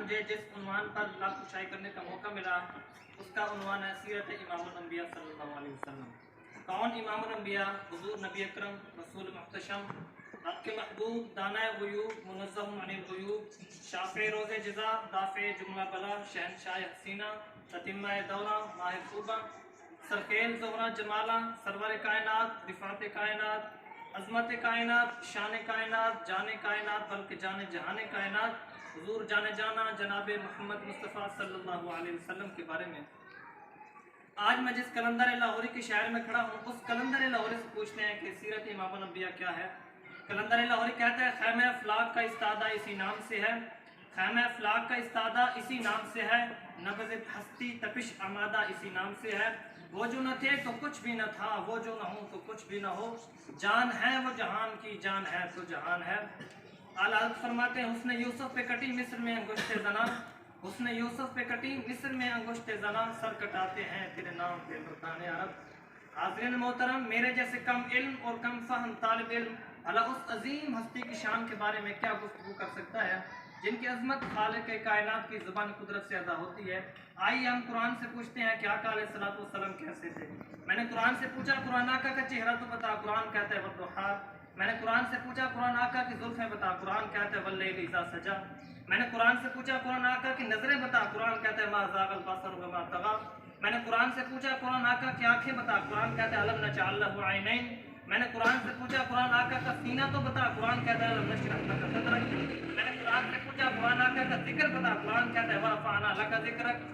मुझे जिस उन्वान पर लाभ शाये करने का मौका मिला उसका उन्वान है सीरत इमामुल अंबिया सल्लल्लाहु अलैहि वसल्लम। कौन इमामुल अंबिया? हुजूर नबी अकरम रसूल मुहतशम आपके महबूब दाना गुयूब मुनज़्ज़म अनिल गुयूब शाफ़े रोज़े जज़ा दाफ़े जुमला बला शहनशाह हसीना ततिम्मा दौरा माह खूबा सरखेल ज़ोहरा जमाला सरवर कायनात रिफ़ात कायनात अज़मत कायनात शान कायनात जाने कायनात बल्कि जाने जहान कायनात हुजूर जाने जाना जनाब मोहम्मद मुस्तफ़ा सल्लल्लाहु अलैहि वसल्लम के बारे में। आज मैं जिस कलंदर लाहौरी के शहर में खड़ा हूँ उस कलंदर लाहौरी से पूछते हैं कि सीरत इमामुल अंबिया क्या है। कलंदर लाहौरी कहता है खैमे अफलाक का इस्तादा इसी नाम से है, खैमे अफलाक का इस्तादा इसी नाम से है, नब्ज़ हस्ती तपिश आमादा इसी नाम से है। वो जो न थे तो कुछ भी न था, वो जो न हो तो कुछ भी न हो, जान है वो जहान की, जान है तो जहान है। आला हज़रत फरमाते हैं हुस्न यूसुफ पे कटी मिस्र में अंगुश्ते जना, हुस्न यूसुफ पे कटी मिस्र में अंगुश्ते जना, सर कटाते हैं तेरे नाम पे मुर्दाने अरब। हाज़रीन मोहतरम, मेरे जैसे कम इल्म और कम फहम तालिब इल्म भला उस अजीम हस्ती की शान के बारे में क्या गुफ्तगू कर सकता है जिनकी अजमत खालिक कायनात की ज़ुबान कुदरत से अदा होती है। आइए हम कुरान से पूछते हैं कि आका अलैहिस्सलातु वस्सलाम कैसे थे। मैंने कुरान से पूछा कुरान आका का चेहरा तो बता, कुरान कहता है वद्दुहा। मैंने कुरान से पूछा कुरान आका की जुल्फ़ें बता, कुरान कहता है वल्लैलि इज़ा सजा। मैंने कुरान से पूछा कुरान आका की नज़रें बता, कुरान कहता है मा ज़ाग़ल बसर वमा तग़ा। मैंने कुरान से पूछा कुरान आका की आंखें बता, कुरान कहता है अलम नजअल लहू ऐनैन। मैंने कुरान से पूछा कुरान आका का सीना तो बता, कुरान कहता है अलम नशरह लका सदरक। मैंने कुरान से पूछा कुरान आका का जिक्र बता, कुरान कहता है वरफ़अना लका ज़िक्रक।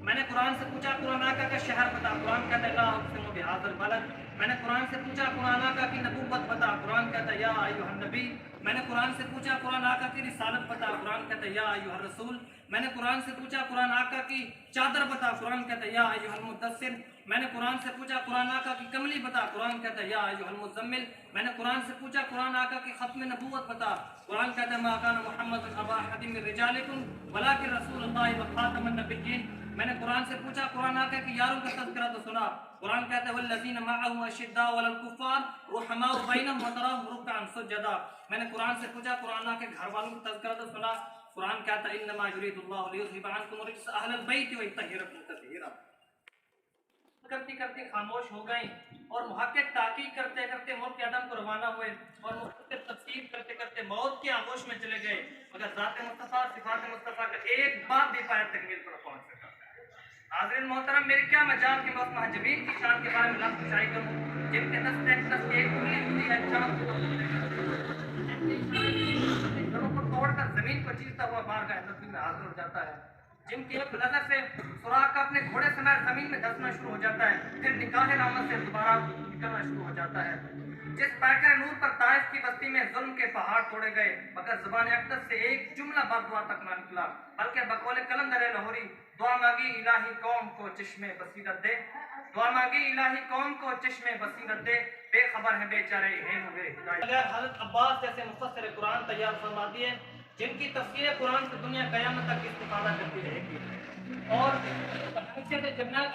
मैंने कुरान से पूछा कुरान आका का शहर बता, कुरान कहता है ला उक़सिमु बिहाज़िल बलद। मैंने कुरान से पूछा कुरान आका की नबूवत बता, कुरान कहता है या अय्युहन नबी। मैंने कुरान से पूछा कुरान आका की रिसालत बता, कुरान कहता है या अय्युहर रसूल। मैंने कुरान से पूछा कुरान आका की चादर बता, कुरान कहता है या अय्युहल मुद्दस्सिर। मैंने कुरान से पूछा कुरान आका की कमली बता, कुरान कहता है या अय्युहल मुज़म्मिल। मैंने कुरान से पूछा कुरान आका की खत्म नबूवत बता, कुरान कहता है मा काना मुहम्मद अबा अहदिम मिन रिजालिकुम वलाकिन रसूलुल्लाह व खातमुन नबिय्यीन। मैंने कुरान से पूछा कुरान आका की यारों का तज़किरा तो सुना, कुरान कहता है वल्लज़ीना मअहु अशिद्दाउ अलल कुफ़्फ़ार रुहमाउ बैनहुम व तराहुम रुक्अन सुज्जदा। मैंने कुरान से पूछा कुरान आका के घर वालों का तज़किरा तो सुना, कुरान कहता है इन्नमा युरीदुल्लाहु लियुज़हिबा अन्कुम रिज्स अहलल बैति व युत्तहिरकुम तत्हीरा। करती करती खामोश हो गई और मुहक्किक ताक़ीक़ करते करते मौत के आदम को रवाना हुए और मुख्तलिफ तफसीर करते करते मौत के आगोश में चले गए, मगर ज़ात मुस्तफ़ा सिफ़ात मुस्तफ़ा का एक बात भी पायत तकमील पर पहुंच सका। हाज़रीन मोहतरम, मेरी क्या मजाल कि मैं उस महजबीन की शान के बारे में लफ्ज़ शाये करूं जिनके दस्ते एक उंगली होती है चांद को तोड़कर जमीन को चीरता हुआ बारगाह नज़र में हाजिर हो जाता है, जिनकी एक नजर से सुराख अपने घोड़े समेत जमीन में धंसना शुरू हो जाता है, फिर निकाह रहमत से दोबारा निकलना शुरू हो जाता है। जिस पैकर नूर पर ताइफ की बस्ती में जुल्म के पहाड़ तोड़े गए मगर ज़ुबान अक़दस से एक जुमला बददुआ तक न निकला, बल्कि बकौल कलंदर लाहौरी दुआ मांगी इलाही कौम को चश्मे बसीरत दे, दुआ मांगी इलाही कौम को चश्मे बसीरत दे, बेखबर है बेचारे हैं हुए हिदायत। हज़रत अब्बास जैसे मुफस्सिर कुरान तैयार फरमा दिए जिनकी तफसीर कुरान से दुनिया क़यामत तक इस्तिफ़ादा करती रहेगी और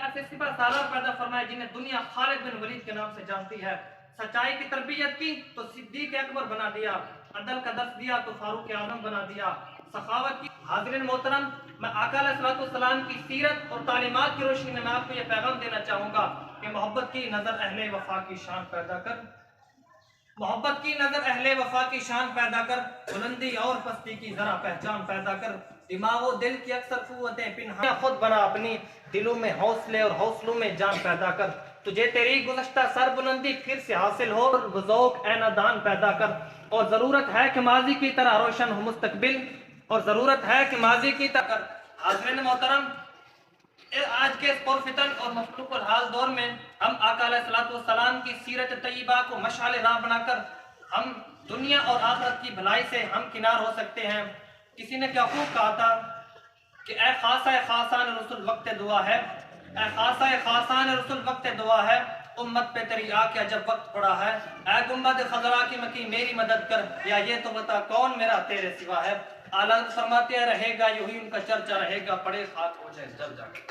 ऐसे सिपा सालार पैदा फरमाए जिन्हें दुनिया खालिद बिन वलीद के नाम से जानती है। सच्चाई की तरबियत की तो सिद्दीक़ अकबर बना दिया, अदल का दर्स दिया तो फारूक आज़म बना दिया, सखावत की। हाज़रीन मोहतरम, मैं आका अलैहिस्सलाम की सीरत और तालीमात की रोशनी में मैं आपको यह पैगाम देना चाहूँगा कि मोहब्बत की नज़र अहले वफा की शान पैदा कर, मोहब्बत की नज़र अहले वफा की शान पैदा कर, बुलंदी और पस्ती की ज़रा पहचान पैदा कर, दिमाग और दिल की अक्सर क़ुव्वतें पिन्हा खुद बना अपनी दिलों में हौसले और हौसलों में जान पैदा कर, तुझे तेरी गुज़श्ता सरबुलंदी फिर से हासिल हो और ज़ौक़ ऐनादान पैदा कर। और ज़रूरत है कि माजी की तरह रोशन हो मुस्तकबिल, और ज़रूरत है कि माजी की तरह। हाज़रीन मोहतरम, आज के इस पुरफितन और मफलूकुल हाल दौर में हम आका अलैहिस्सलाम की सीरत तय्यबा को मशाल राह बनाकर हम दुनिया और आखिरत की भलाई से हम किनार हो सकते हैं। किसी ने क्या खूब कहा था कि ए खासा खासान रसूल वक्त दुआ है, ए खासा खासान रसूल वक्त दुआ है, उम्मत पे तेरी आके जब वक्त पड़ा है, ए गुम्बद खज़रा की मकी मेरी मदद कर, या ये तो बता कौन मेरा तेरे सिवा है। आला फरमाते रहेगा यूं ही उनका चर्चा रहेगा, पड़े खाक हो जाए जब जाके।